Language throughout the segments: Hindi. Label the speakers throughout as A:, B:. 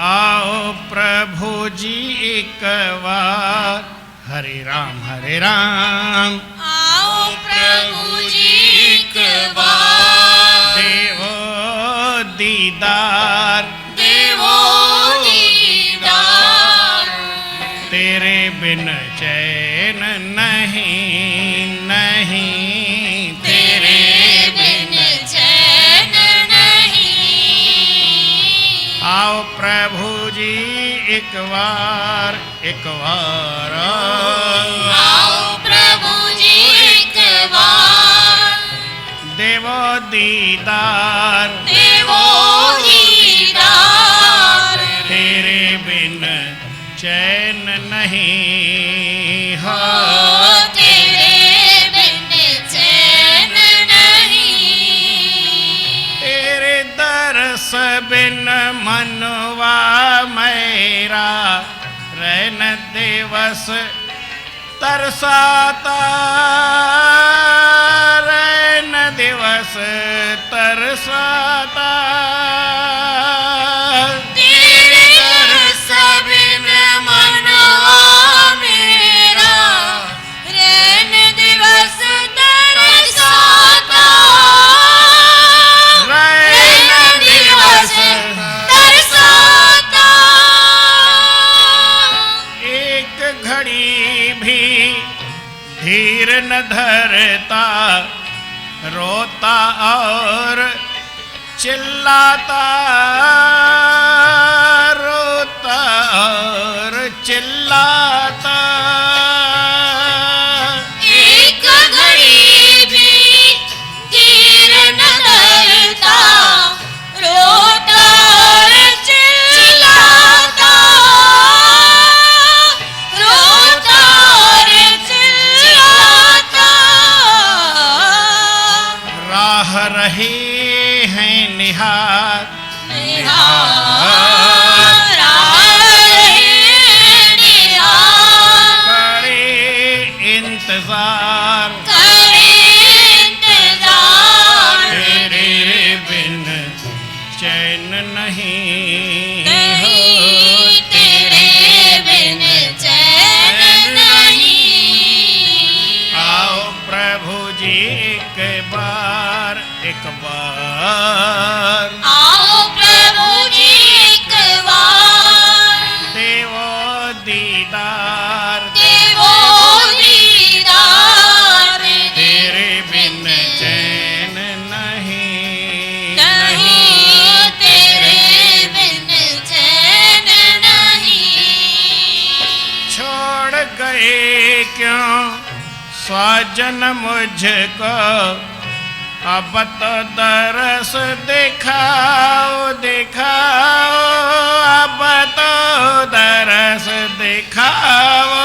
A: आओ प्रभु जी एक बार, हरे राम हरे राम।
B: आओ प्रभु जी एक बार,
A: देवो दीदार
B: देवो दीदार,
A: तेरे बिन चैन नहीं नहीं,
B: तेरे बिन चैन नहीं।
A: आओ प्रभु जी एक बार एक बार,
B: आओ प्रभु जी एक बार,
A: देवो दीदार
B: देवो दीदार,
A: तेरे बिन चैन नहीं हो,
B: तेरे बिन चैन नहीं।
A: तेरे दरस बिन मनवा मेरा रैन दिवस तरसाता, रैन दिवस तरसाता।
B: तेरे दरस बिन मनवा मेरा रैन दिवस तरसाता, रैन दिवस तरसाता।
A: एक घड़ी भी धीर न धरता, रोता और चिल्लाता, रोता और चिल्लाता।
B: एक घड़ी भी धीर न धरता, रोता और चिल्लाता, रोता और चिल्लाता।
A: राह रहे हैं निहार
B: निहार आए निहार,
A: करे इंतजार,
B: करे इंतजार,
A: तेरे बिन चैन नहीं हो,
B: नहीं तेरे बिन चैन नहीं।
A: आओ प्रभु जी एक बार एक बार,
B: आओ प्रभु जी एक बार,
A: देवो दीदार
B: देवो दीदार,
A: तेरे बिन चैन नहीं
B: नहीं तेरे बिन चैन नहीं।
A: छोड़ गए क्यों स्वाजन मुझको, अब तो दरस दिखाओ दिखाओ, अब तो दरस दिखाओ।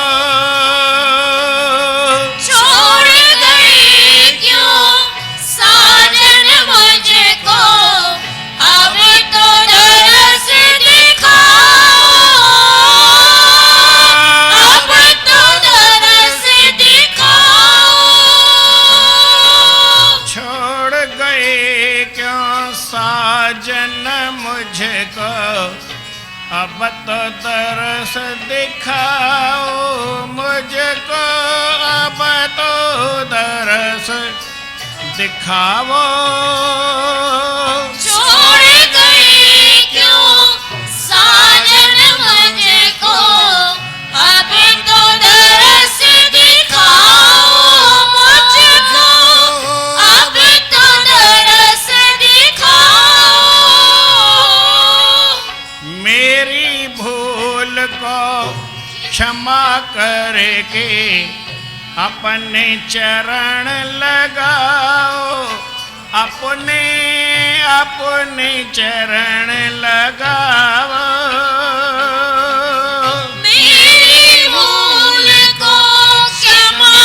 B: छोड़ गए क्यों साजन मुझको, अब तो दरस दिखाओ, अब तो दरस दिखाओ।
A: छोड़ गए क्यों साजन मुझको, अब तो दरस दिखाओ मुझको, अब तो दरस दिखाओ।
B: छोड़ गए क्यों साजन मुझको, अब तो दरस दिखाओ मुझको, अब तो दरस दिखाओ।
A: मेरी भूल को क्षमा करके अपने चरण लगाओ, अपने अपने चरण लगाओ।
B: मेरी भूल को क्षमा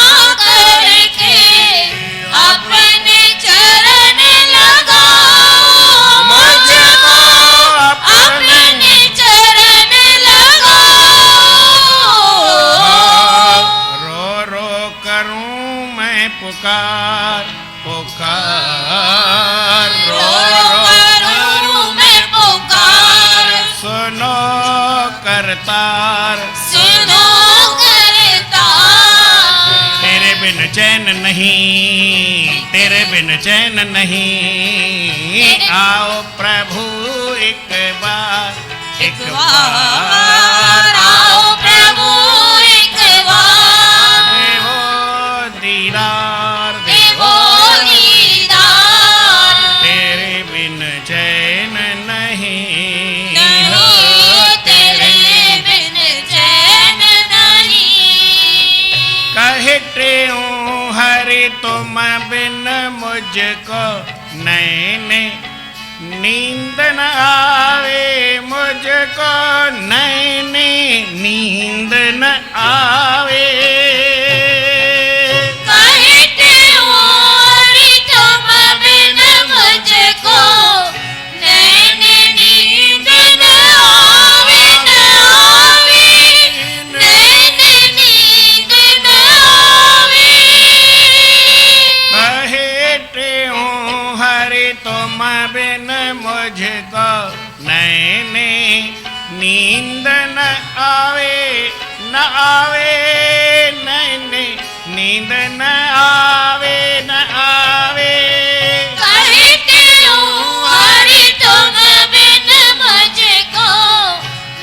B: करके अपने चरण लगाओ मुझको, अपने चरण लगाओ।
A: रो रो करूं मैं पुकार पुकार, रो रो
B: करूं मैं पुकार।
A: करतार,
B: सुनो करतार।
A: तेरे बिन चैन नहीं, तेरे बिन चैन नहीं, आओ प्रभु एक बार,
B: एक बार आओ प्रभु एक बार।
A: देवो दीदार,
B: देवो दीदार।
A: तेरे बिन चैन नहीं,
B: नहीं तेरे बिन चैन नहीं।
A: कहते हूँ हरि तुम बिन मुझको नैन नींद न आवे, मुझको नैन नींद न आवे।
B: कहते हो हरि तुम बिन मुझको नैन नींद न आवे, न आवे, नैन नींद न आवे।
A: कहते हूँ हरि तुम बिन मुझको नैन नींद न आवे, न आवे, नैन नींद न आवे, न आवे।
B: कहते हो हरि तुम बिन मुझको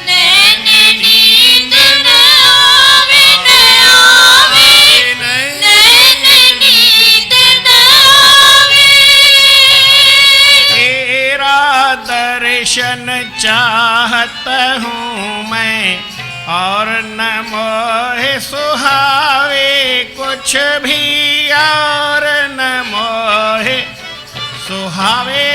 B: नैन नींद न आवे, न आवे, नैन नींद न आवे।
A: तेरा दर्शन चाहत हूँ मैं, और न मोहे सुहावे कुछ भी, और न मोहे सुहावे।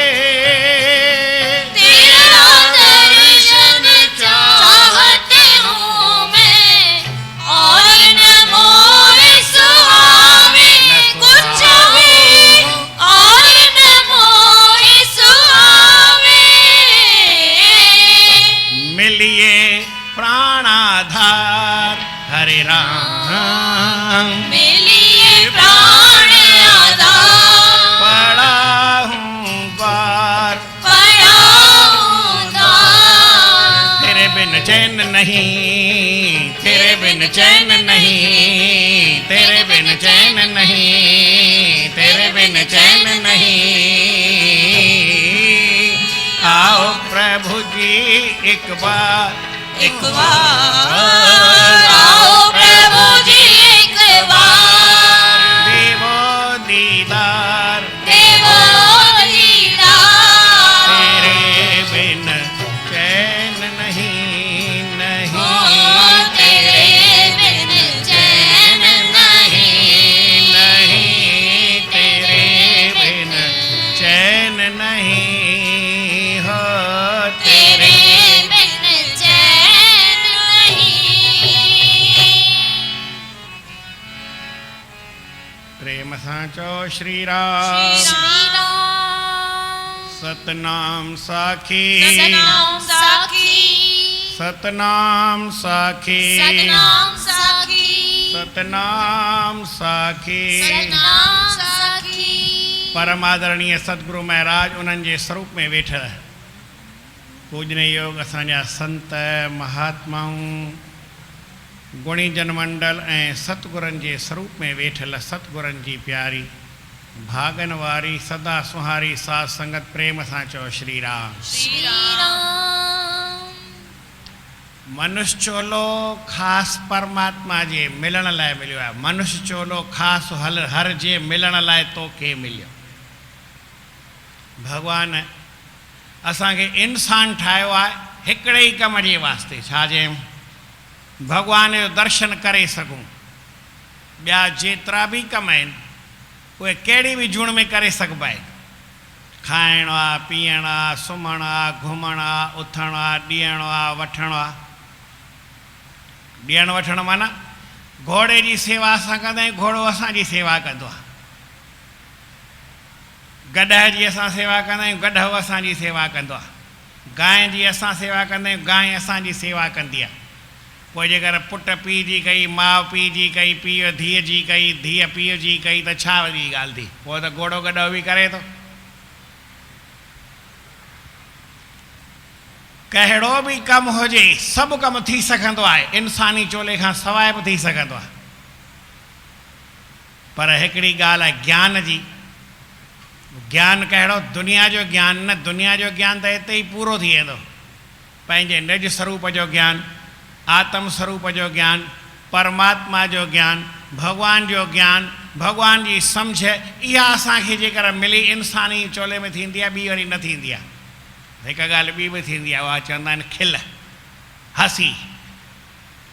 B: तेरा दर्शन चाहती हूँ मैं, और न मोहे सुहावे कुछ भी, और न मोहे सुहावे।
A: मिलिए प्राणाधार हरे राम,
B: मिलिए प्राण आधार।
A: पड़ा हूँ बार,
B: पड़ा हूँ द्वार।
A: तेरे बिन चैन नहीं, तेरे बिन चैन नहीं, तेरे बिन चैन नहीं, तेरे बिन चैन नहीं। आओ प्रभु जी एक बार,
B: एक बार आओ प्रभु जी एक बार।
A: देवो दीदार,
B: देवो दीदार।
A: तेरे बिन चैन नहीं,
B: हो
A: नहीं,
B: तेरे बिन चैन नहीं।
A: नहीं, तेरे बिन चैन नहीं, हो
B: तेरे बिन चैन नहीं।
A: प्रेम साचो श्री राम,
B: श्री राम।
A: सतनाम साखी,
B: सतनाम साखी।
A: सतनाम साखी,
B: सतनाम साखी।
A: सतनाम साखी।
B: सतनाम साखी।
A: परम आदरणीय सतगुरु महाराज उन्हनि जे स्वरूप में वेठल पूजनीय योग असांजा संत महात्माऊं गुणी जनमंडल ऐं सतगुरनि जे स्वरूप में वेठल सतगुरनि जी प्यारी भागन वारी सदा सुहारी साध संगत प्रेम सां चओ श्री राम।
B: श्री राम।
A: मनुष्य चोलो ख़ासि परमात्मा जे मिलण लाइ मिलियो आहे। मनुष्य चोलो ख़ासि हर जे मिलण लाइ तोखे मिलियो। भगवान असांखे इंसान ठाहियो आहे हिकिड़े ई कम जे वास्ते, छा जे भगवान जो दर्शन करे सघूं। ॿिया जेतिरा बि कम आहिनि उहे कहिड़ी बि जूण में करे सघिबा आहिनि। खाइणो आहे, पीअणु आहे, सुम्हणु आहे, घुमणु आहे, उथणु आहे, ॾियणो आहे, वठणु आहे। ॾियणु वठणु माना घोड़े जी सेवा असां कंदा आहियूं, घोड़ो असांजी सेवा कंदो आहे। गॾह जी असां सेवा कंदा आहियूं, गॾहो असांजी सेवा कंदो आहे। गांइ जी असां सेवा कंदा आहियूं, गांइ असांजी सेवा कंदी आहे। पोइ जेकर पुटु पीउ जी कई, माउ पीउ जी कई, पीउ धीअ जी कई, धीअ पीउ जी कई, त छा वॾी ॻाल्हि थी। पोइ त घोड़ो गॾहो बि करे थो। कहिड़ो बि कमु हुजे सभु कमु थी सघंदो आहे, इंसानी चोले खां सवाइ बि थी सघंदो आहे। पर हिकिड़ी ॻाल्हि आहे ज्ञान जी। ज्ञान कहिड़ो? दुनिया जो ज्ञान न, दुनिया जो ज्ञान त हिते ई पूरो थी वेंदो। पंहिंजे निज स्वरूप जो ज्ञान, आत्म स्वरूप जो ज्ञान, परमात्मा जो ज्ञान, भॻवान जो ज्ञान, भॻवान जी सम्झ, इहा असांखे जेकर मिली इंसानी चोले में थींदी आहे, ॿी वरी न थींदी आहे। हिकु ॻाल्हि ॿी बि थींदी आहे, उहा चवंदा आहिनि खिल, हसी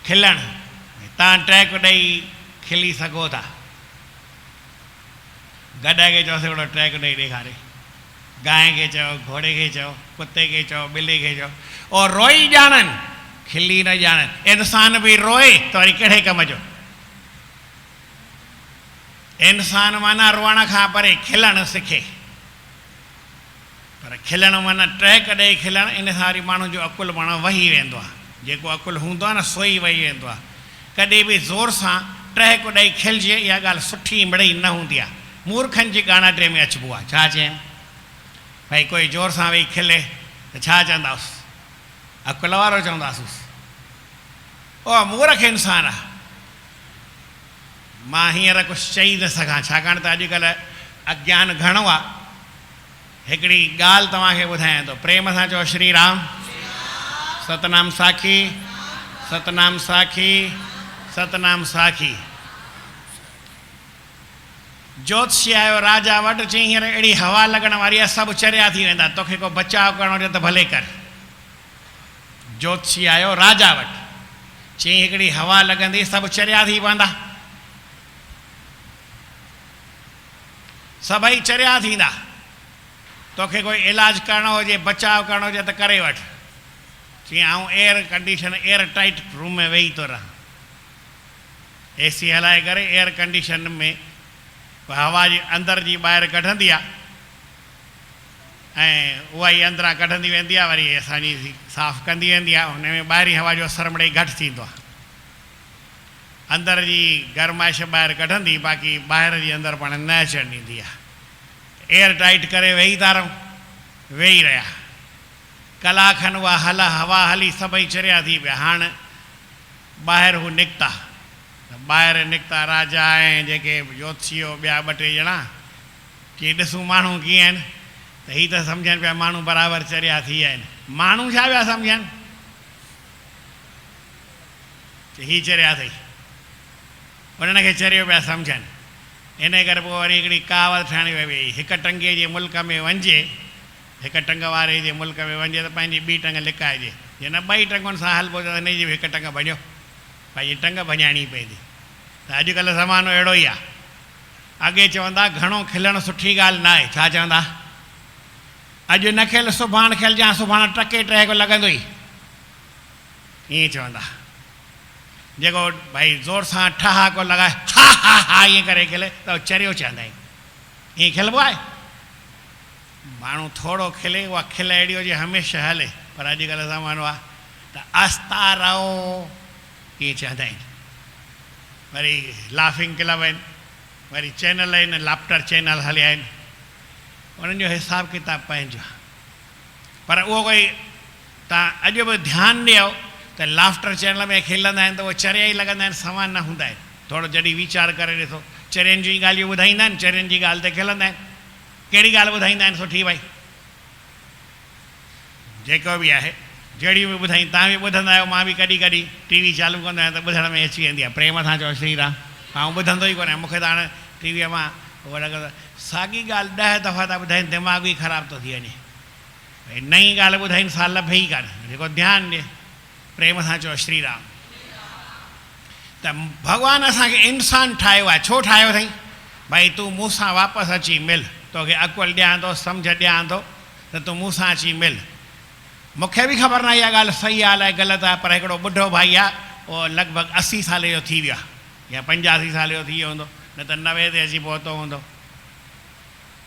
A: खिलणु। तव्हां ट्रैक ॾेई खिली सघो था, गॾ खे चओ हिकिड़ो ट्रैक ॾेई ॾेखारे, गांइ खे चओ, घोड़े खे चओ, कुते खे चओ, ॿिली खे चओ, और रोई ॼाणनि, खिली न ॼाणनि। इंसान बि रोए त वरी कहिड़े कम जो? इंसान माना रोअण खां परे खिलणु सिखे। पर खिलणु माना ट्रैक ॾेई खिलणु, इन सां वरी माण्हू जो अकुलु पाण वही वेंदो आहे। जेको अकुलु हूंदो आहे न सो ई वही वेंदो आहे। कॾहिं बि ज़ोर सां ट्रैक ॾेई खिलजे, इहा ॻाल्हि सुठी मिड़ई न हूंदी आहे। मूर्खनि जी ॻाणाटे में अचिबो आहे। छा चयनि? भई कोई ज़ोर सां वेही खिले त छा चवंदासीं? अकुल वारो चवंदासीं। ओ मूर्ख इंसान आहे। मां हींअर कुझु चई न सघां, छाकाणि त अॼुकल्ह अज्ञान घणो आहे। हिकिड़ी ॻाल्हि तव्हांखे ॿुधायां थो, प्रेम सां चओ श्री राम। सतनाम साखी, सतनाम साखी, सतनाम साखी। ज्योतिषी आयो राजा वटि, चई हींअर अहिड़ी हवा लॻण वारी आहे, सभु चरिया थी वेंदा, तोखे को बचाव करणो हुजे त भले कर। ज्योतिषी आयो राजा वटि, चई हिकिड़ी हवा लॻंदी, सभु चरिया थी पवंदा, सभई चरिया थींदा, तोखे कोई इलाज करणो हुजे, बचाव करणो हुजे त करे वठि। चई आऊं air condition, air tight room में वेही थो रहां, AC हलाए करे एयर कंडीशन में हवा जी अंदरि जी ॿाहिरि कढंदी आहे, ऐं उहा ई अंदरां कढंदी वेंदी आहे, वरी असांजी साफ़ु कंदी वेंदी आहे। हुन में ॿाहिरीं हवा जो असरु मिड़ेई घटि थींदो आहे। अंदरि जी गरमाइश ॿाहिरि कढंदी, बाक़ी ॿाहिरि जी अंदरि पाण न अचणु ॾींदी आहे। एयर टाइट करे वेही था रहूं, वेही रहिया कलाक खनि, उहा हवा हली, सभई चरिया थी पिया। हाणे ॿाहिरि हू निकिता, ॿाहिरि निकिता राजा ऐं जेके ज्योतिषी ॿिया ॿ टे ॼणा, की ॾिसूं माण्हू कीअं आहिनि। त हीअ त सम्झनि पिया माण्हू बराबरि चरिया थी विया आहिनि। माण्हू छा पिया सम्झनि? हीअ चरिया अथई, उन्हनि खे चरियो पिया सम्झनि। इन करे पोइ वरी हिकिड़ी कहावत ठाहिणी पई, हिकु टंगे जे मुल्क में वञिजे, हिकु टंग वारे जे मुल्क में वञिजे त पंहिंजी ॿी टंग लिकाइजे। जे न ॿई टंगुनि सां हलिबो त हिन जी बि हिकु टंग भञो, पंहिंजी टंग भञाइणी पवंदी। त अॼुकल्ह ज़मानो अहिड़ो ई आहे। अॻे चवंदा घणो खिलणु सुठी ॻाल्हि न आहे। छा चवंदा? अॼु न खिल, सुभाणे खिलजांइ, सुभाणे टके ट्रैक लॻंदो ई, ईअं चवंदा। जेको भई ज़ोर सां ठहाको लॻाए हा हा हा ईअं करे खिले त चरियो चवंदा आहिनि। ईअं खिलबो आहे? माण्हू थोरो खिले, उहा खिल अहिड़ी हुजे हमेशह हले। पर अॼुकल्ह ज़मानो आहे त आस्ता रहो, ईअं चवंदा आहिनि। वरी लाफिंग क्लब आहिनि, वरी चैनल आहिनि, लाफ्टर चैनल हलिया आहिनि, उन्हनि जो हिसाबु किताबु पंहिंजो आहे। पर उहो कोई तव्हां अॼु बि ध्यानु ॾियो त लाफ्टर चैनल में खिलंदा आहिनि त उहे चरिया ई लॻंदा आहिनि, समान न हूंदा आहिनि। थोरो जॾहिं वीचार करे ॾिसो, चरियनि जी ॻाल्हियूं ॿुधाईंदा आहिनि, चरियनि जी ॻाल्हि ते खिलंदा आहिनि। कहिड़ी ॻाल्हि ॿुधाईंदा आहिनि सुठी? भई जेको बि आहे, जहिड़ियूं बि ॿुधाई, तव्हां बि ॿुधंदा आहियो, मां बि कॾहिं कॾहिं TV चालू कंदो आहियां त ॿुधण में अची वेंदी आहे। प्रेम सां चओ श्री राम। ऐं ॿुधंदो ई कोन्हे, मूंखे त हाणे टीवीअ मां उहो लॻंदो साॻी ॻाल्हि 10 दफ़ा था ॿुधाइनि, दिमाग़ ई ख़राबु थो थी वञे। भई नई ॻाल्हि ॿुधाइनि, सां लभे ई कान। जेको ध्यानु ॾिए, प्रेम सां चओ श्री राम। त भॻवानु असांखे इंसान ठाहियो आहे। छो ठाहियो अथई? भई तूं मूंसां वापसि अची मिल, तोखे अकुलु ॾियां थो, सम्झ ॾियां थो, त तूं मूंसां अची मिल। मूंखे बि ख़बर न आहे इहा ॻाल्हि सही आहे अलाए ग़लति आहे, पर हिकिड़ो ॿुढो भाई आहे, उहो लॻभॻि 80 साले जो थी वियो आहे, या 85 साले जो थी वियो हूंदो, न त 90 ते अची पहुतो हूंदो।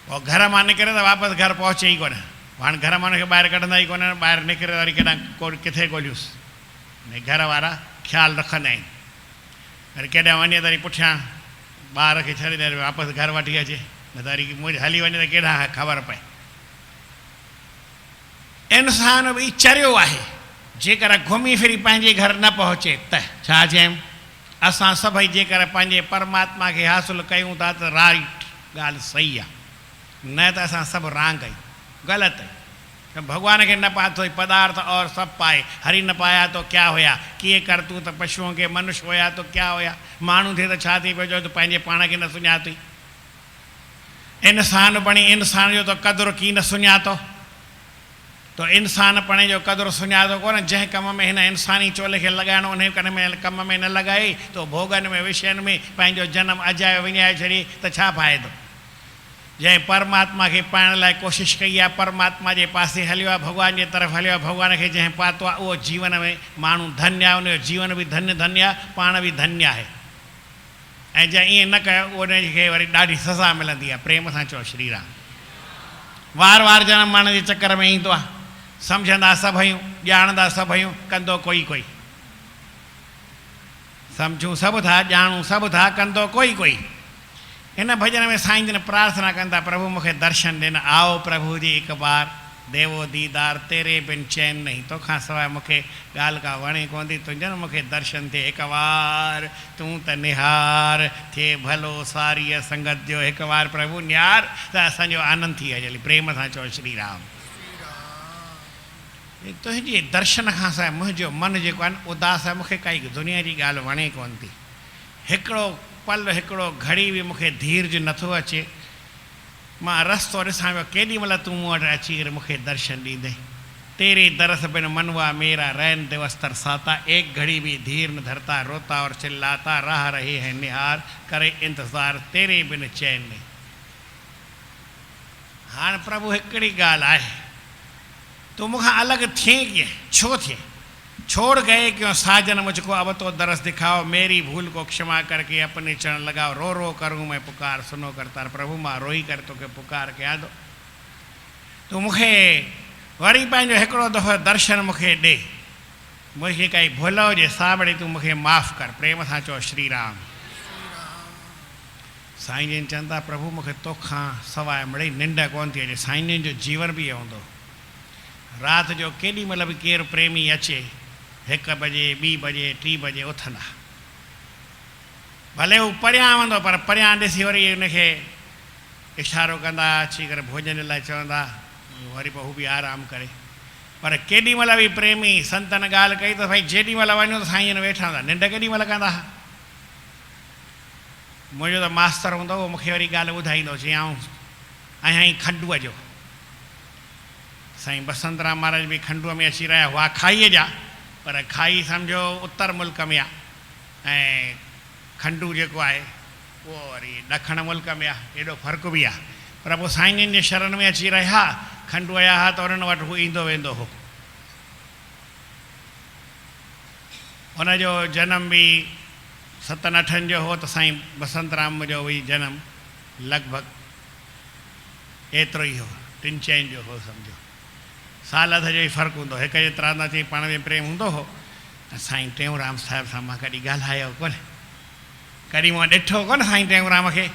A: पोइ घर मां निकिरे त वापसि घर पहुचे ई कोन। हाणे घर मां हुनखे ॿाहिरि कढंदा ई कोन, ॿाहिरि निकिरे वरी केॾां किथे ॻोल्हियुसि। भई घर वारा ख़्यालु रखंदा आहिनि, वरी केॾां वञे त वरी पुठियां ॿार खे छॾे ॾे, वापसि घर वठी अचे, न त वरी हली वञे त केॾां ख़बर पए। इंसान भी चरियो आहे, जेकर घुमी फिरी पंहिंजे घर न पहुचे त छा चयमि असां सभई जेकर पंहिंजे परमात्मा खे हासिलु कयूं था त राइट ॻाल्हि सही आहे, न त असां सभु रांग आहियूं, ग़लति आहे। भगवान के न पातो पदार्थ और सब पाए, हरी न पाया तो क्या होया, किए कर तू तो पशुओं के मनुष्य होया तो क्या होया, माण्हू थे तो छा थी पियो, तो पंहिंजे पाण खे न सुञाती। इंसान बणी इंसान जो तो क़दुरु की न सुञातो, तो इंसान पणे जो क़दुरु सुञातो कोन। जंहिं कम में हिन इंसानी चोले खे लॻाइणो उन कम में न लॻाई तो भोगनि में विषयनि में पंहिंजो जनम अजायो विञाए छॾी त छा फ़ाइदो। जंहिं परमात्मा खे पाइण लाइ कोशिशि कई आहे, परमात्मा जे पासे हलियो आहे, भॻवान जे तरफ़ हलियो आहे, भॻवान खे जंहिं पातो आहे उहो जीवन में माण्हू धन्य आहे, उनजो जीवन बि धन्य आहे, पाण बि धन्य आहे। ऐं जंहिं ईअं न कयो उनखे वरी ॾाढी सज़ा मिलंदी आहे। प्रेम सां चओ श्री राम। वार वार जनम माण्हू जे चकर में ईंदो आहे, सम्झंदा सभई, ॼाणंदा सभई, कंदो कोई कोई। सम्झूं सभु था, ॼाणूं सभु था, कंदो कोई कोई। इन भजन में साईं जन प्रार्थना कंदा, प्रभु मूंखे दर्शन ॾिन, आओ प्रभु जी हिकु बार, देवो दीदार तेरे बिन चैन नहीं, तोखां सवाइ मूंखे ॻाल्हि का वणे कोन थी, तुंहिंजनि मूंखे दर्शन थिए हिकु बार, तूं त निहार थिए भलो सारीअ संगत जो, हिकु बार प्रभु निहार त असांजो आनंद थी वञे। प्रेम सां चओ श्री राम। तुंहिंजे दर्शन खां सवाइ मुंहिंजो मन जेको आहे न उदास आहे, मूंखे काई दुनिया जी ॻाल्हि वणे कोन थी। हिकिड़ो पल, हिकिड़ो घड़ी बि मूंखे धीरज नथो अचे। मां रस्तो ॾिसां पियो, केॾी महिल तूं मूं वटि अची करे मूंखे दर्शन ॾींदे। तेरे दरस बिन मनवा मेरा रैन दिवस तरसाता, एक घड़ी भी धीर न धरता, रोता और चिल्लाता, राह रहे हैं निहार, करे इंतज़ार तेरे बिन चैन नहीं। हाँ प्रभु हिकिड़ी ॻाल्हि आहे, तूं मूंखां अलॻि थिए कीअं, छो थिए? छोड़ गए क्यों साजन मुझको, अब तो दरस दिखाओ, मेरी भूल को क्षमा करके अपने चरण लगाओ, रो रो करूँ मैं पुकार, सुनो करतार। प्रभु मां रोई कर तोखे पुकार कयां थो, तूं मूंखे वरी पंहिंजो हिकिड़ो दफ़ो दर्शन मूंखे ॾे, मूंखे काई भुल हुजे सावड़ी तूं मूंखे माफ़ कर। प्रेम सां चओ श्री राम। साईं जन चवनि था, प्रभु मूंखे तोखां सवाइ मिड़ई निंड कोन थी अचे। साईं जन जो जीवन बि हूंदो, राति जो केॾी महिल बि केरु प्रेमी अचे, 1 बजे 2 बजे 3 बजे उथंदा, भले हू परियां हूंदो पर परियां ॾिसी वरी उनखे इशारो कंदा, अची करे भोजन लाइ चवंदा, वरी पोइ हू बि आराम करे। पर केॾी महिल बि प्रेमी संतन ॻाल्हि कई त भई जेॾी महिल वञो त साईं जन वेठा हूंदा, निंड केॾी महिल कंदा। मुंहिंजो त मास्तर हूंदो हुओ, मूंखे वरी ॻाल्हि ॿुधाईंदो, चयाऊं आहियां ई खंडुअ जो। साईं बसंतराम महाराज बि खंडुअ में अची रहिया हुआ, खाईअ जा, पर खाई सम्झो उत्तर मुल्क में आहे, ऐं खंडू जेको आहे उहो वरी ॾखण मुल्क में आहे, एॾो फ़र्क़ु बि आहे। पर पोइ साईं जन जे शरण में अची रहिया, खंडू आया हुआ त उन्हनि वटि हू ईंदो वेंदो हो। हुनजो जनम बि 7-8 जो हो, त साईं बसंतराम जो बि जनम लॻभॻि एतिरो ई हो, 3-4 जो हो, सम्झो साल अध जो ई फ़र्क़ु हूंदो। हिक जेतिरा न थी पाण में प्रेम हूंदो हो। साईं टेऊंराम साहिब सां मां कॾहिं ॻाल्हायो कोन, कॾहिं मां ॾिठो कोन साईं टेऊंराम खे,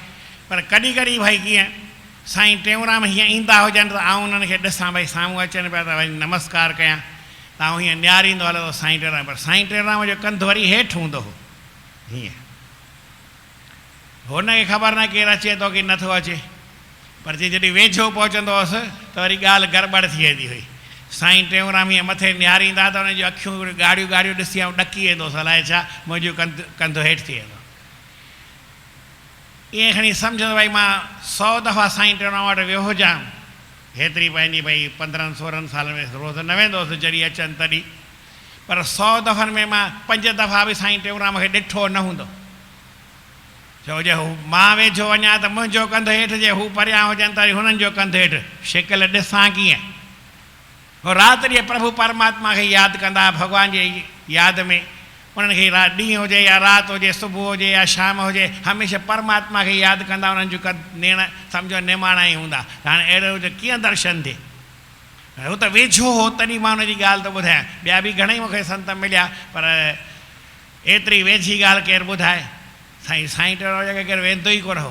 A: पर कॾहिं कॾहिं भई कीअं साईं टेऊंराम हीअं ईंदा हुजनि त आउं उन्हनि खे ॾिसां, भई साम्हूं अचनि पिया त भई नमस्कार कयां, त आउं हीअं निहारींदो हलंदो साईं टेऊंराम, पर साईं टेऊंराम जो कंधु वरी हेठि हूंदो हो हीअं। हुनखे ख़बर न केरु अचे थो की नथो अचे, पर जॾहिं वेझो पहुचंदो हुअसि त वरी ॻाल्हि गड़बड़ थी वेंदी हुई। साईं टेऊंराम हीअं मथे निहारींदा त हुन जूं अखियूं ॻाढ़ियूं ॻाढ़ियूं ॾिसी ऐं ॾकी वेंदोसि, अलाए छा मुंहिंजो कंधु हेठि थी वेंदो। ईअं खणी सम्झंदो भई मां 100 दफ़ा साईं टेऊंराम वटि वियो हुजां, हेतिरी पंहिंजी भई 15-16 साल में रोज़ न वेंदो हुउसि जॾहिं अचनि तॾहिं, पर 100 दफ़नि में मां 5 दफ़ा बि साईं टेऊंराम खे ॾिठो न हूंदो। छो जे हू मां वेझो वञा त मुंहिंजो कंधु हेठि जे, हू परियां हुजनि त वरी हुननि जो कंधु हेठि, शिकिल ॾिसां कीअं। हो राति ॾींहुं प्रभु परमात्मा खे यादि कंदा, भॻवान जे यादि में उन्हनि खे ॾींहुं हुजे या राति हुजे, सुबुह हुजे या शाम हुजे, हमेशह परमात्मा खे यादि कंदा, उन्हनि जो नेण सम्झो निमाणा ई हूंदा। हाणे अहिड़ो हुजे कीअं दर्शन थिए, हू त वेझो हो, तॾहिं मां हुनजी ॻाल्हि थो ॿुधायां। ॿिया बि घणेई मूंखे संत मिलिया, पर एतिरी वेझी ॻाल्हि केरु ॿुधाए। साईं टेऊंराम जॻह केरु वेंदो ई कोन हो,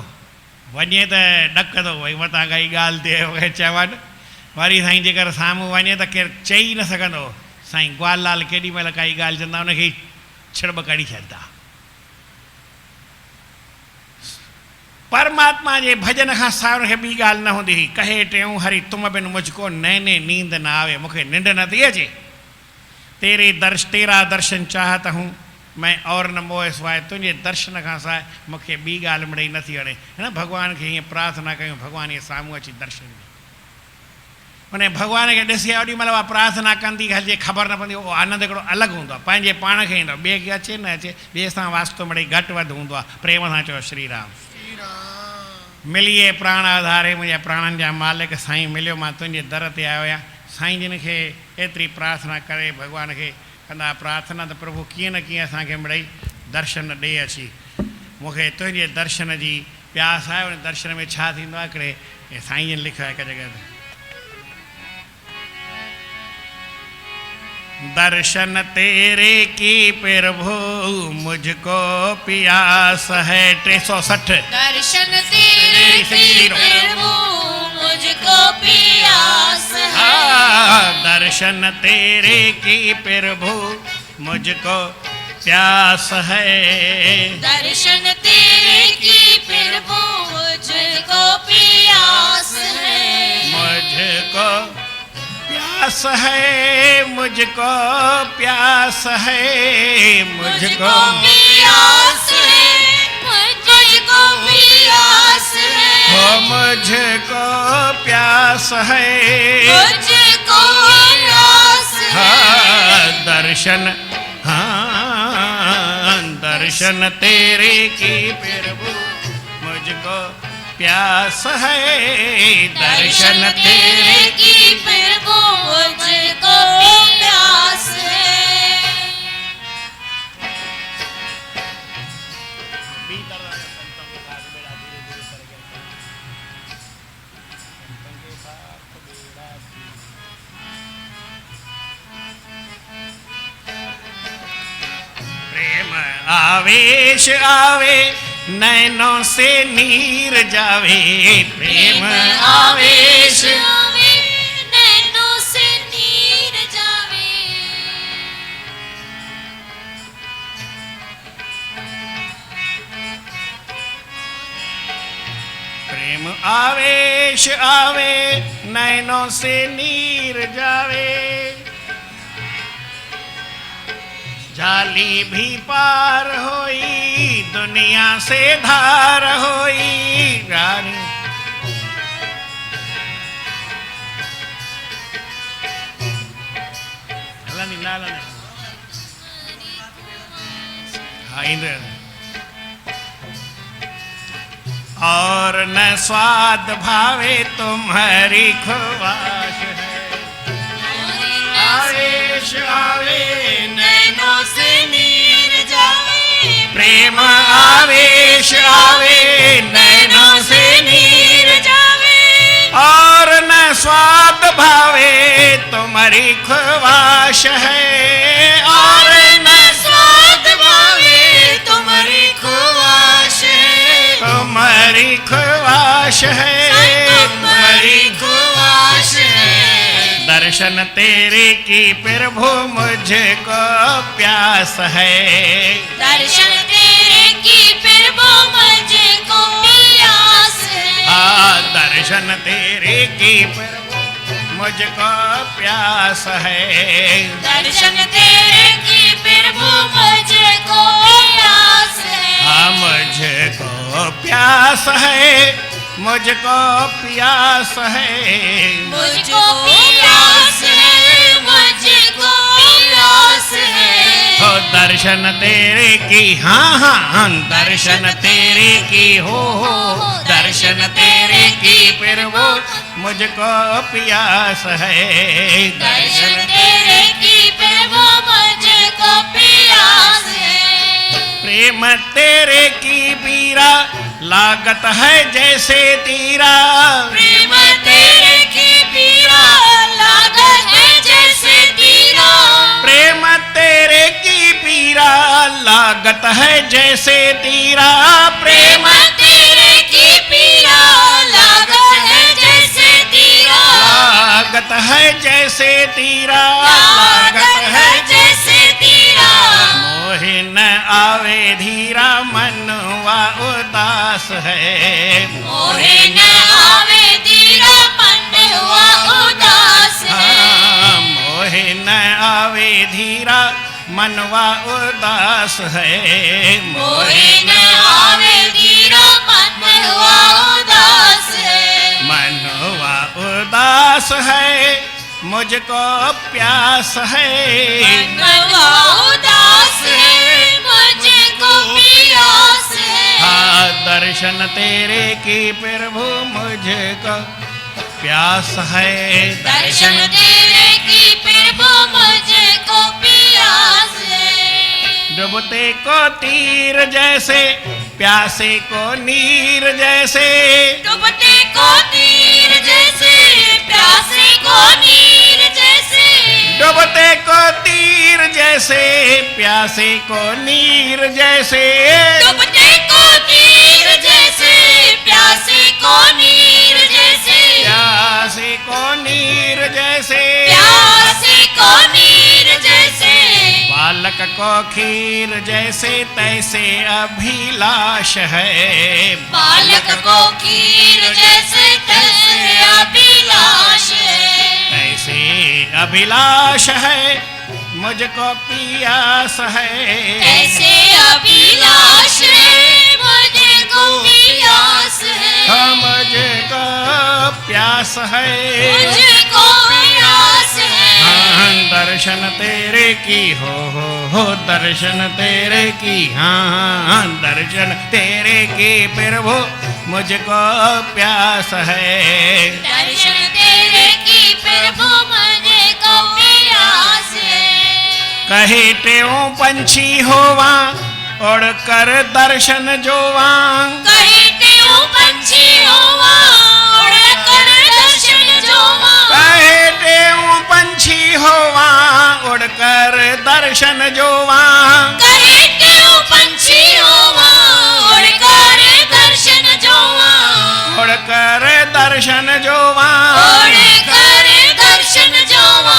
A: वञे त ॾकंदो, भई मतां काई ॻाल्हि थिए चवनि, वरी साईं जेकर साम्हूं वञे त केरु चई न सघंदो साईं ग्वाललाल केॾी महिल काई ॻाल्हि चवंदा हुनखे छिड़ब कढी छॾंदा। परमात्मा जे भॼन खां सवाइ हुनखे ॿी ॻाल्हि न हूंदी हुई। कहे टियों हरि तुम बिन मुझको नैने नींद न आवे, मूंखे निंड नथी अचे। तेरा दर्शन चाहत हूँ मैं और न मोह सवाइ, तुंहिंजे दर्शन खां सवाइ मूंखे ॿी ॻाल्हि मिड़ई नथी वणे। है न, भॻवान खे हीअं प्रार्थना कयूं, भॻवान जे साम्हूं अची दर्शन ॾे। उन भॻवान खे ॾिसी ओॾी महिल उहा प्रार्थना कंदी हलिजे, ख़बर न पवंदी, उहो आनंद हिकिड़ो अलॻि हूंदो आहे, पंहिंजे पाण खे ईंदो, ॿिए खे अचे न अचे, ॿिए सां वास्तो मिड़ई घटि वधि हूंदो आहे। प्रेम सां चओ श्री राम। मिलिए प्राण आधारे, मुंहिंजा प्राणनि जा मालिक साईं मिलियो, मां तुंहिंजे दर ते आयो आहियां। साईं जिन खे एतिरी प्रार्थना करे भॻवान खे कंदा प्रार्थना, त प्रभु कीअं न कीअं असांखे मिड़ई दर्शन ॾे अची। मूंखे तुंहिंजे दर्शन जी प्यास आहे। उन दर्शन में छा थींदो आहे, हिकिड़े साईं जिन लिखियो आहे हिकु जॻह ते, दर्शन तेरे की प्रभु मुझको प्यास है। 360
B: दर्शन तेरे की प्रभु मुझको प्यास है।
A: दर्शन तेरे की प्रभु मुझको प्यास है।
B: दर्शन तेरे की प्रभु मुझको प्यास है।
A: मुझको प्यास है, मुझको प्यास है, मुझको
B: प्यास है, मुझको प्यास है,
A: हो मुझको प्यास है,
B: मुझको प्यास है।
A: दर्शन, दर्शन तेरे की प्रभु मुझको प्यास है। दर्शन तेरे
B: की प्रभु मुझको प्यास है।
A: प्रेम आवेश आवे नैनों से नीर जावे। प्रेम आवेश
B: आवे नैनों से नीर जावे।
A: प्रेम आवेश आवे नैनों से नीर जावे। जाली भी पार होई दुनिया से धार होई। रानी और न स्वाद भावे तुम्हारी ख्वाहिश है। आवेश आवे
B: नैनों से नीर जावे।
A: प्रेम आवेश आवे नैनों से नीर
B: जावे।
A: और न स्वाद भावे तुम्हारी ख्वाहिश है। और न
B: स्वाद भावे तुम्हारी ख्वाहिश है।
A: तुम्हारी ख्वाहिश है, तुम्हारी
B: ख्वाहिश है।
A: दर्शन तेरे की प्रभु मुझको प्यास है।
B: दर्शन तेरे की प्रभु मुझको प्यास है।
A: दर्शन तेरे की प्रभु मुझको प्यास है।
B: दर्शन तेरे की प्रभु मुझको प्यास है।
A: मुझको प्यास है, मुझको प्यास है,
B: मुझको प्यास है, मुझको प्यास है।
A: हो दर्शन तेरे की, हाँ दर्शन तेरे की हो दर्शन तेरे की प्रभु मुझको प्यास है।
B: दर्शन तेरे की प्रभु मुझको प्यास है।
A: प्रेम तेरे की पीरा लागत है जैसे तीरा।
B: प्रेम तेरे की पीरा लागत है जैसे तीरा।
A: प्रेम तेरे की पीरा लागत है जैसे तीरा।
B: प्रेम तेरे की पीरा लागत है जैसे तीरा।
A: जैसे तीरा
B: लागत है जैसे तीरा
A: मोहि न आवे धीरा मनवा उदास है
B: मोहे न आवे धीरा मन हुआ उदास है
A: मोहि न आवे धीरा मनवा उदास है
B: मोहे न आवे धीरा मन हुआ उदास है
A: मनवा उदास है मुझको प्यास है
B: मनवा उदास है मुझको प्यास है
A: हाँ दर्शन तेरे की प्रभु मुझको प्यास है
B: दर्शन तेरे की प्रभु मुझको प्यास है
A: डूबते को तीर जैसे प्यासे को नीर जैसे
B: डूबते को तीर जैसे प्यासे को नीर जैसे
A: डूबते को तीर जैसे प्यासे को नीर जैसे
B: डूबते को तीर जैसे प्यासे को नीर जैसे
A: प्यासे को नीर जैसे
B: प्यासे को नीर जैसे
A: बालक को खीर जैसे तैसे अभिलाष है
B: बालक को खीर जैसे तैसे अभिलाष है
A: तैसे अभिलाष है मुझको पियास है
B: ऐसे अभिलाष है मुझको प्यास है
A: मुझको प्यास है
B: मुझको प्यास है
A: हाँ दर्शन तेरे की हो दर्शन तेरे की हाँ दर्शन तेरे की प्रभु मुझको प्यास है
B: दर्शन तेरे की प्रभु मुझको प्यास है
A: कहे टेऊ पंछी होवा उड़ कर दर्शन जोवा
B: कहीं तेऊ पंछी होवा उड़ कर दर्शन जोवा
A: कहे टेऊ पंछी होवा उड़ कर दर्शन जोवा
B: कहीं तेऊ पंछी होवा उड़ कर दर्शन जोवा
A: उड़ कर दर्शन जोवा
B: उड़ कर दर्शन जोवा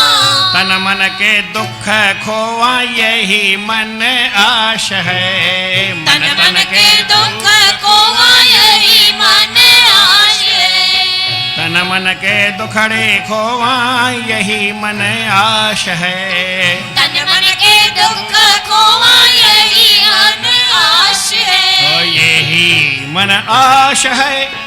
A: तन मन के दुख खोवा यही मन आश है
B: तन मन के दुख खोवा यही मन आश है
A: तन मन के दुखड़े खोवा यही मन आश है
B: तन मन के दुख खोवा यही मन आश है
A: तो यही मन आश है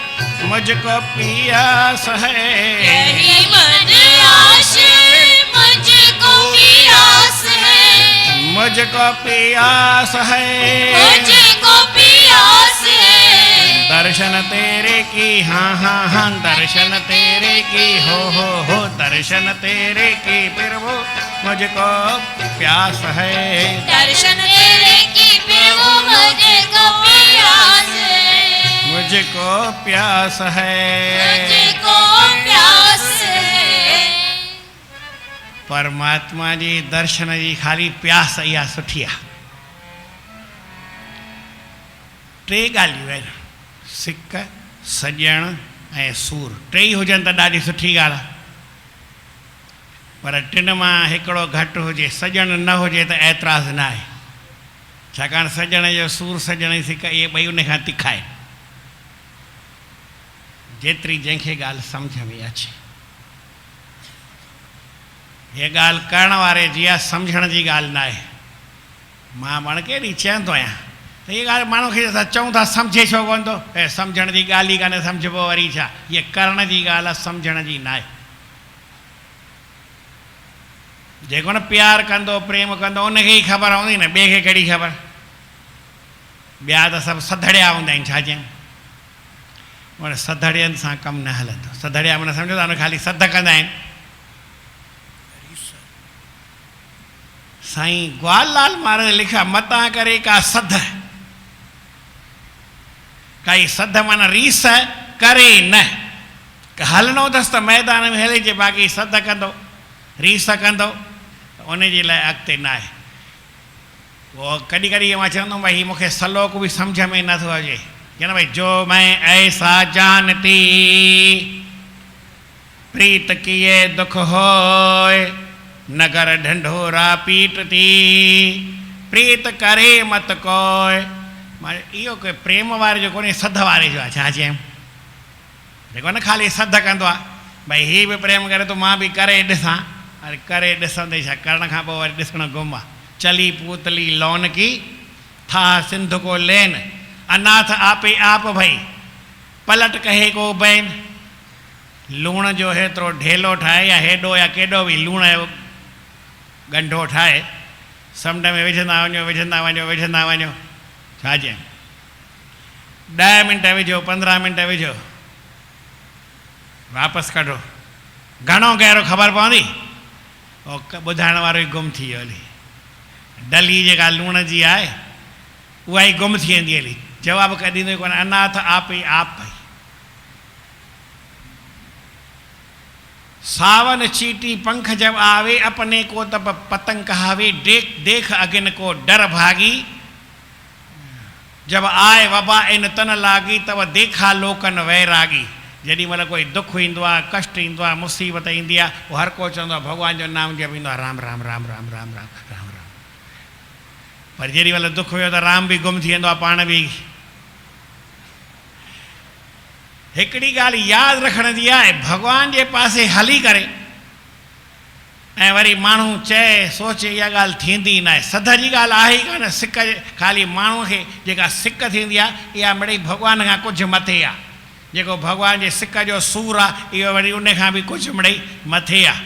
A: मुझको पियास है
B: यही मन आश है मुझको प्यास है
A: मुझको पियास है
B: मुझको प्यास है
A: दर्शन तेरे की हाँ दर्शन तेरे की हो दर्शन तेरे की प्रभु मुझको प्यास है
B: दर्शन तेरे की प्रभु मुझको प्यास है
A: मुझको प्यास है
B: मुझको प्यास है
A: परमात्मा जी दर्शन जी खाली प्यास इहा सुठी आहे टे ॻाल्हियूं आहिनि सिक सॼण ऐं सूर टे ई हुजनि त ॾाढी सुठी ॻाल्हि आहे पर टिन मां हिकिड़ो घटि हुजे सॼण न हुजे त एतिराज़ न आहे छाकाणि सॼण जो सूर सॼण जी सिक इहे ॿई उन खां तिखा आहिनि जेतिरी जंहिंखे ॻाल्हि सम्झ में अचे हीअ ॻाल्हि करण वारे जी आहे सम्झण जी ॻाल्हि न आहे मां पाण केॾी चवंदो आहियां त हीअ ॻाल्हि माण्हू खे असां चऊं था सम्झे छो कोन थो ऐं सम्झण जी ॻाल्हि ई कान्हे सम्झबो वरी छा हीअ करण जी ॻाल्हि आहे सम्झण जी न आहे जेको न प्यारु कंदो प्रेम कंदो उनखे ई ख़बर हूंदी न ॿिए खे कहिड़ी ख़बर ॿिया त सभु सधड़िया हूंदा आहिनि छा चयूं उन सधड़ियनि सां कमु न हलंदो सधड़िया माना सम्झो था उन ख़ाली सध कंदा आहिनि साईं ग्वाललाल महाराज लिखिया मता करे का सध काई सध माना रीस करे न हलणो अथसि त मैदान में हलिजे बाक़ी सध कंदो रीस कंदो उनजे लाइ अॻिते न आहे उहो कॾहिं कॾहिं मां चवंदुमि भई हीउ मूंखे सलोक बि सम्झ में नथो अचे की न भई जो मैं ऐसा जानती प्रीत किए दुख होय नगर ढंढोरा पीटती प्रीत करे मत कोय। माने इहो कोई प्रेम वारे जो कोन्हे सध वारे जो आहे। छा चयमि जेको न ख़ाली सध कंदो आहे भई हीअ बि प्रेम करे तो मां बि करे ॾिसां। अरे करे ॾिसंदे छा करण खां पोइ वरी ॾिसणु गुम आहे। चली पूतली लौन की था सिंध को लेन अनाथ आपे आप भई पलट कहे को बैन। लूण जो हेतिरो ढेलो ठाहे या हेॾो या केॾो बि लूण जो गंढो ठाहे समुंड में विझंदा वञो विझंदा वञो विझंदा वञो। छा चयमि 10 मिंट विझो 15 मिंट विझो वापसि कढो घणो गहरो ख़बर पवंदी। ॿुधाइण वारो ई गुम थी वियो हली। डली जेका लूण जी आहे उहा ई गुम थी वेंदी हली। जवाबु कॾहिं ॾींदो कोन। अनाथ आप ई आप भई सावन चीटी पंख जब आवे अपने को तब पतंग कहावे देख देख अगिन को डर भागी जब आए वबा इन तन लागी तब देखा लोकन वैरागी। जेॾी महिल कोई दुख ईंदो आहे कष्ट ईंदो आहे मुसीबत ईंदी आहे उहो हर को चवंदो आहे भॻवान जो नाम जप ईंदो आहे राम राम राम राम राम राम राम राम। पर जेॾी महिल दुख हुयो त राम बि गुम थी वेंदो आहे पाण बि। हिकिड़ी ॻाल्हि यादि रखण जी आहे भॻवान जे पासे हली करे ऐं वरी माण्हू चए सोचे इहा ॻाल्हि थींदी न आहे। सध जी ॻाल्हि आहे ई कान। सिक ख़ाली माण्हूअ खे जेका सिक थींदी आहे इहा मिड़ई भॻवान खां कुझु मथे आहे। जेको भॻवान जे सिक जो सूर आहे इहो वरी उन खां बि कुझु मिड़ई मथे आहे।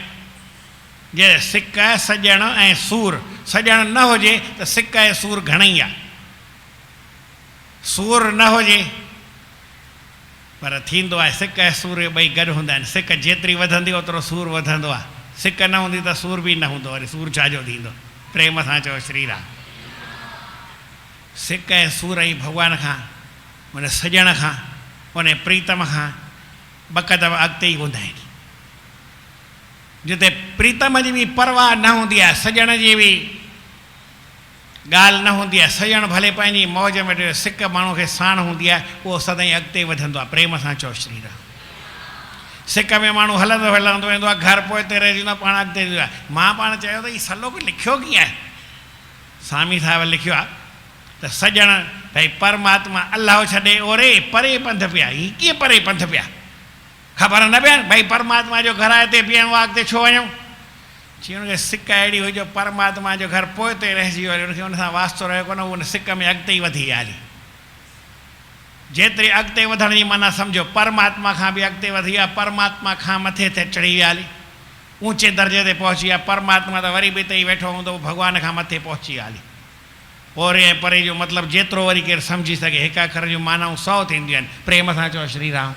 A: जे सिक सॼण ऐं सूर सॼण न हुजे त सिक ऐं सूर घणेई आहे। सूर न हुजे पर थींदो आहे सिक ऐं सूर ॿई गॾु हूंदा आहिनि। सिक जेतिरी वधंदी ओतिरो सूर वधंदो आहे। सिक न हूंदी त सूर बि न हूंदो। वरी सूर छाजो थींदो। प्रेम सां चओ श्री राम। सिक ऐं सूर ई भॻवान खां उन सॼण खां उन प्रीतम खां ॿ क़दम अॻिते ई हूंदा आहिनि। जिते प्रीतम जी बि परवाह न हूंदी आहे सॼण जी बि ॻाल्हि न हूंदी आहे। सॼण भले पंहिंजी मौज में सिक माण्हू खे साण हूंदी आहे उहो सदाईं अॻिते वधंदो आहे। प्रेम सां चओ श्री राम। सिक में माण्हू हलंदो हलंदो वेंदो आहे घर पोइते रहिजी वेंदो आहे पाण अॻिते वेंदो आहे। मां पाण चयो त हीउ सलोक लिखियो कीअं आहे। स्वामी साहिब लिखियो आहे त सॼण भई परमात्मा अलाह छॾे ओरे परे पंध पिया। हीअ कीअं परे पंध पिया ख़बर न पिया भई परमात्मा जो घर आहे हिते बीहणो आहे अॻिते छो वञूं। चई हुनखे सिक अहिड़ी हुई जो परमात्मा जो घर पोइते रहिजी वियो हुनखे हुन सां वास्तो रहियो कोन। उन सिक में अॻिते ई वधी विया हली। जेतिरी अॻिते वधण जी माना सम्झो परमात्मा खां बि अॻिते वधी विया। परमात्मा खां मथे ते चढ़ी विया हली। ऊचे दर्जे ते पहुची विया। परमात्मा त वरी बि हिते ई वेठो हूंदो भॻवान खां मथे पहुची विया हली। ओरे ऐं परे जो मतिलबु जेतिरो वरी केरु सम्झी सघे। हिकु अखर जूं मानाऊं 100 थींदियूं आहिनि। प्रेम सां चओ श्री राम।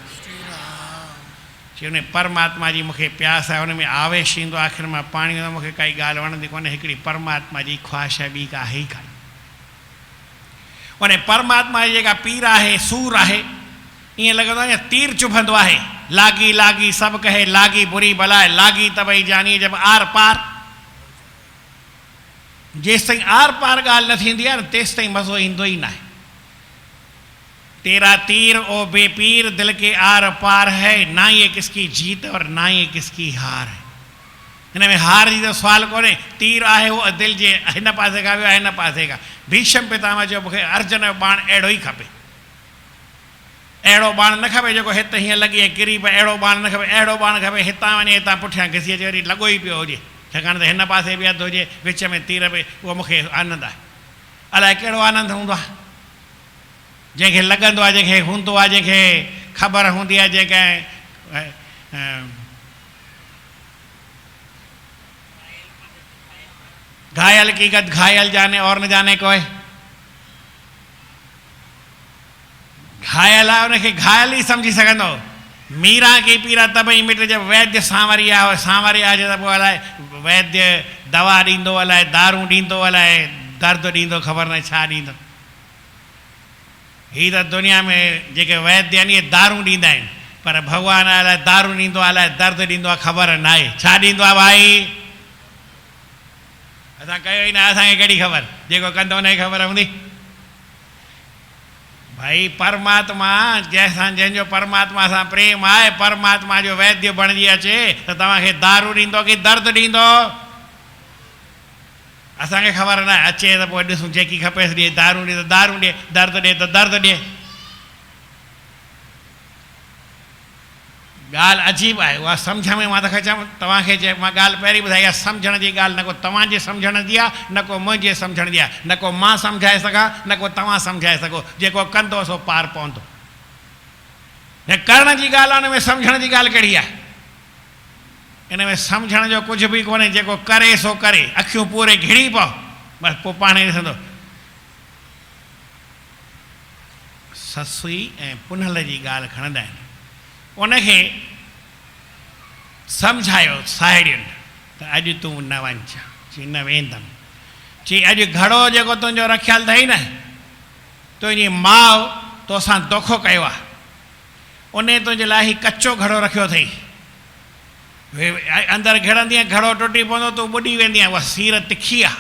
A: चई उन परमात्मा जी मूंखे प्यास आहे। उन में आवेश ईंदो आहे। आख़िर मां पाणी में मूंखे काई ॻाल्हि वणंदी कोन्हे। हिकिड़ी परमात्मा जी ख़्वाहिश ॿी का आहे ई कान। उन परमात्मा जी जेका पीर आहे सूर आहे ईअं लॻंदो आहे तीर चुभंदो आहे। लागी लागी सभु कहे लागी बुरी बलाए लागी त भई जानी जब आर पार। जेसिताईं आर पार ॻाल्हि न थींदी आहे न तेसिताईं मज़ो ईंदो ई न आहे। तेरा तीर ओ बेपीर दिल के आर पार है ना ये किसकी जीत और ना ये किसकी हार है। हिन में हार जी त सुवाल कोन्हे। तीर आहे उहो दिलि जे हिन पासे खां वियो हिन पासे खां। भीष्म पितामह जो मूंखे अर्जुन जो बाण अहिड़ो ई खपे। अहिड़ो बाण न खपे जेको हिते हीअं लॻी ऐं किरी पए। अहिड़ो बाण न खपे। अहिड़ो बाण खपे हितां वञे हितां पुठियां घिसी अचे वरी लॻो ई पियो हुजे। छाकाणि त हिन पासे बि हथु हुजे विच में तीर पए। उहो मूंखे आनंदु आहे। अलाए कहिड़ो आनंदु हूंदो आहे जंहिंखे लॻंदो आहे जंहिंखे हूंदो आहे जंहिंखे ख़बर हूंदी आहे जंहिंखे घायल की गद घायल जाने और न जाने कोई। घायल आहे उनखे घायल ई सम्झी सघंदो। मीरा की पीरा तबई मिट जब वैद्य सांवरिया हो सांवरिया जे त पोइ अलाए वैद्य दवा ॾींदो अलाए दारू ॾींदो अलाए दर्द ॾींदो ख़बर न छा ॾींदो। हीअ त दुनिया में जेके वैद्य आहिनि इहे दारू ॾींदा आहिनि पर भॻवान अलाए दारू ॾींदो आहे अलाए दर्द ॾींदो आहे ख़बर न आहे। छा ॾींदो आहे भाई असां कयो ई न। असांखे कहिड़ी ख़बर। जेको कंदो हुनखे ख़बर हूंदी। भाई परमात्मा जैसा जंहिंजो परमात्मा सां प्रेम आहे, परमात्मा जो वैद्य बणिजी अचे त तव्हांखे दारू ॾींदो कि दर्द ॾींदो? असांखे ख़बर न आहे, अचे त पोइ ॾिसूं जेकी खपेसि ॾिए, दारू ॾिए त दारू ॾिए, दर्द ॾिए त दर्द ॾिए। ॻाल्हि अजीब आहे, उहा सम्झ में मां तोखे चवां, तव्हांखे चए मां ॻाल्हि पहिरीं ॿुधाई आहे, सम्झण जी ॻाल्हि न को तव्हांजे सम्झण जी आहे, न को मुंहिंजे सम्झण जी आहे, न को मां सम्झाए सघां, न को तव्हां सम्झाए सघो। जेको कंदो सो पार पवंदो। ऐं करण जी ॻाल्हि आहे, हुन में सम्झण जी ॻाल्हि कहिड़ी आहे? इन में सम्झण जो कुझु बि कोन्हे। जेको करे सो करे, अखियूं पूरे घिड़ी पओ, बसि पोइ पाण ई ॾिसंदो। ससुई ऐं पुनल जी ॻाल्हि खणंदा आहिनि, उनखे सम्झायो साहेड़ियुनि त अॼु तूं न वञ। चई न वेंदमि। चई अॼु घड़ो जेको तुंहिंजो रखियलु अथई न, तुंहिंजी माउ तोसां दोखो कयो आहे, उन तुंहिंजे लाइ ही कचो घड़ो रखियो अथई। अंदरि घिड़ंदीअ, घड़ो टुटी पवंदो, तूं ॿुॾी वेंदीअ, उहा सीर तिखी आहे।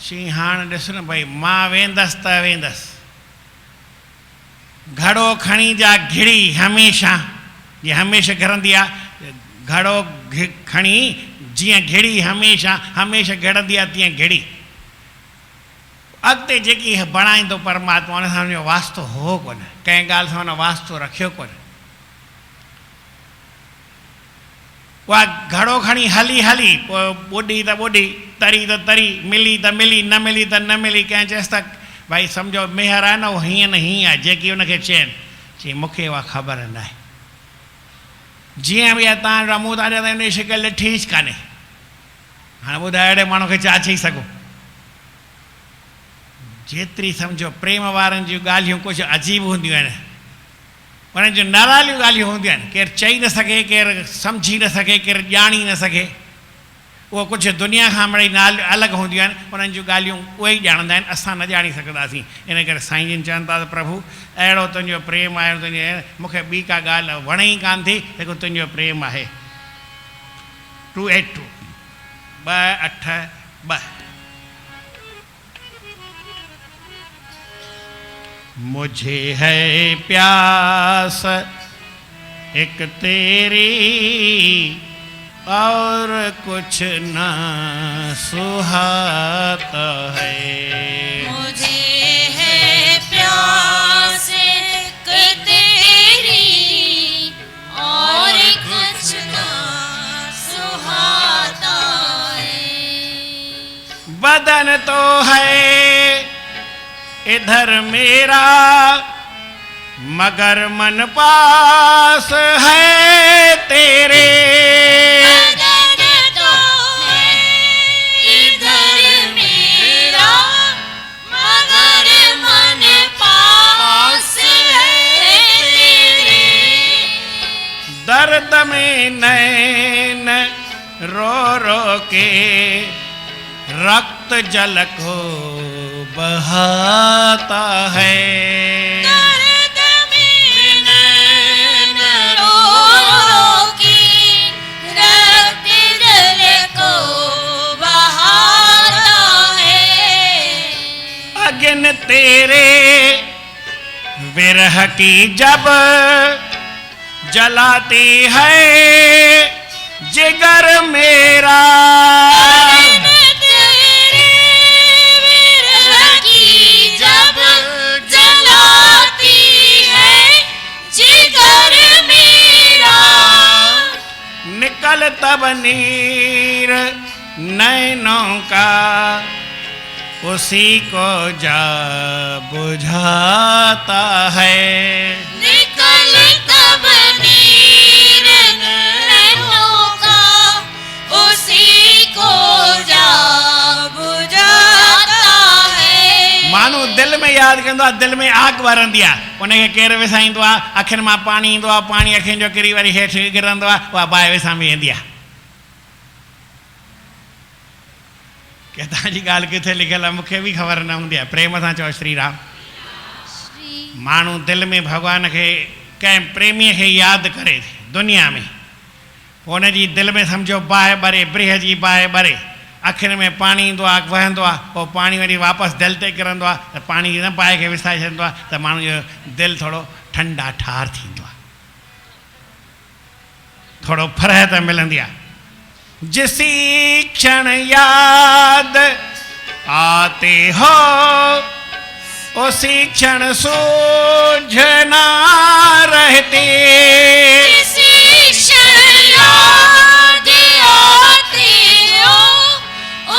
A: चई हाणे ॾिस न भई, मां वेंदसि त वेंदसि, घड़ो खणी जा घिड़ी हमेशह, जीअं हमेशह घिरंदी आहे, घड़ो खणी जीअं घिड़ी हमेशह घिरंदी आहे तीअं घिड़ी। अॻिते जेकी बणाईंदो परमात्मा, हुन सां हुनजो वास्तो हो कोन, कंहिं ॻाल्हि सां हुन वास्तो रखियो कोन। उहा घड़ो खणी हली पोइ ॿुॾी त ॿुॾी, तरी त तरी, मिली त मिली, न मिली त न मिली। कंहिं चएसि त भाई सम्झो मेहर आहे न, उहो हीअं न हीअं आहे, जेकी हुनखे चइनि। चई मूंखे उहा ख़बर न आहे। जीअं बि आहे, तव्हां मूं तव्हां हुन जी शिकिल ॾिठीच कान्हे। हाणे ॿुधायो अहिड़े माण्हू खे छा चई सघो? जेतिरी सम्झो प्रेम वारनि जूं ॻाल्हियूं कुझु अजीब हूंदियूं आहिनि, उन्हनि जूं निरालियूं ॻाल्हियूं हूंदियूं आहिनि। केरु चई न सघे, केरु सम्झी न सघे, केरु ॼाणी न सघे। उहो कुझु दुनिया खां मिड़ई अलॻि हूंदियूं आहिनि। उन्हनि जूं ॻाल्हियूं उहे ई ॼाणंदा आहिनि, असां न ॼाणी सघंदासीं। इन करे साईं जिन चवनि था त प्रभु अहिड़ो तुंहिंजो प्रेम आहे, तुंहिंजे मूंखे ॿी का ॻाल्हि वणे ई कान थी, जेको तुंहिंजो प्रेम आहे। 282 282। मुझे है प्यास एक तेरी और कुछ ना सुहाता है।
B: मुझे है प्यास कि तेरी और कुछ ना सुहाता है।
A: बदन तो है इधर मेरा, मगर मन पास है तेरे।
B: बदन तो है इधर मेरा, मगर मन पास है तेरे।
A: दर्द में नैन रो रो के रक्त जल को बहाता है।
B: दर्द में नैन रो रो के रक्त जल को बहाता है।
A: अगिन तेरे विरह की जब जलाती है जिगर मेरा। निकल तब नीर नैनों का, उसी को जा बुझाता है।
B: निकल तब नीर नैनों का, उसी को जा बुझाता है।
A: माण्हू दिलि में यादि कंदो आहे, दिलि में आग ॿरंदी आहे, उनखे केरु विसाईंदो आहे, अखियुनि मां पाणी ईंदो आहे, पाणी अखियुनि जो किरी वरी हेठि किरंदो आहे, उहा बाहि विसामी वेंदी आहे। की तव्हांजी ॻाल्हि किथे लिखियलु आहे मूंखे बि ख़बर न हूंदी आहे। प्रेम सां चओ श्री राम। माण्हू दिलि में भॻवान खे, कंहिं प्रेमीअ खे यादि करे दुनिया में, हुनजी दिलि में सम्झो बाहि ॿरे, ब्रिह जी बाहि ॿरे, अखियुनि में पाणी ईंदो आहे वहंदो आहे पोइ पाणी वरी वापसि दिलि ते किरंदो आहे त पाणी न पाए खे विसाए छॾींदो आहे त माण्हू जो दिलि थोरो ठंडा ठार थींदो आहे थोरो फरहत मिलंदी आहे जिसी क्षण याद आते हो उसी क्षण सूझना रहती
B: किसी क्षण याद आते हो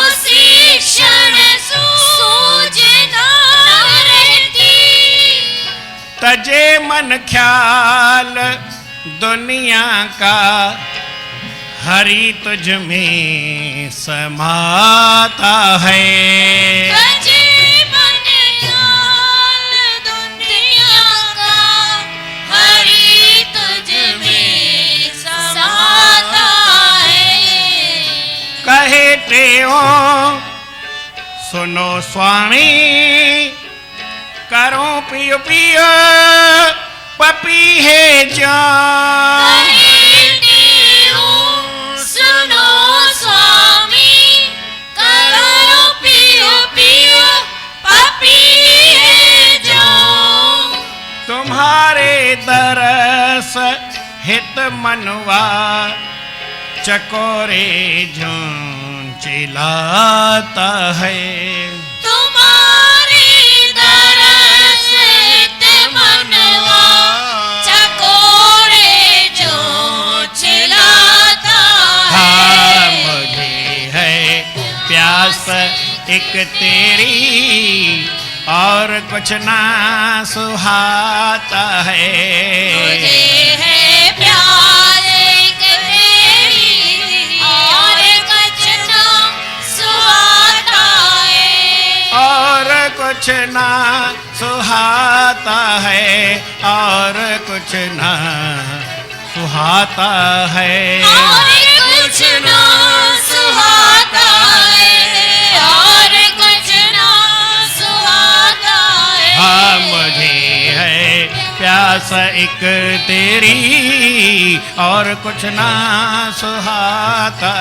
B: उसी क्षण सूझना रहती
A: तजे मन ख्याल दुनिया का हरि तुझ में समाता है
B: तजे मन ख्याल दुनिया का हरि तुझ में समाता है
A: कहे टेओ सुनो स्वामी करो पियो पियो पपी है जान
B: सुनो स्वामी करो पियो पियो पपी है जो
A: तुम्हारे दरस हित मनवा चकोरे झूम चिल्लाता है
B: तुम्हारे दरस हित मनवा चकोरे जो चिल्लाता
A: हाँ
B: है
A: मुझे है प्यास एक तेरी और कुछ ना सुहाता है
B: मुझे है प्यार एक तेरी और कुछ ना सुहाता है
A: और कुछ ना सुहाता है और कुछ ना सुहाता है
B: और कुछ ना सुहाता है और कुछ ना सुहाता है
A: हाँ मुझे है प्यास एक तेरी और कुछ ना सुहाता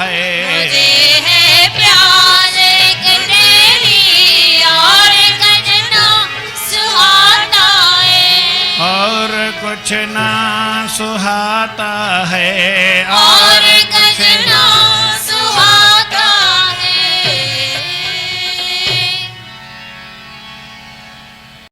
A: है
B: मुझे है प्यार एक तेरी और कुछ ना सुहाता है
A: और कुछ ना सुहाता है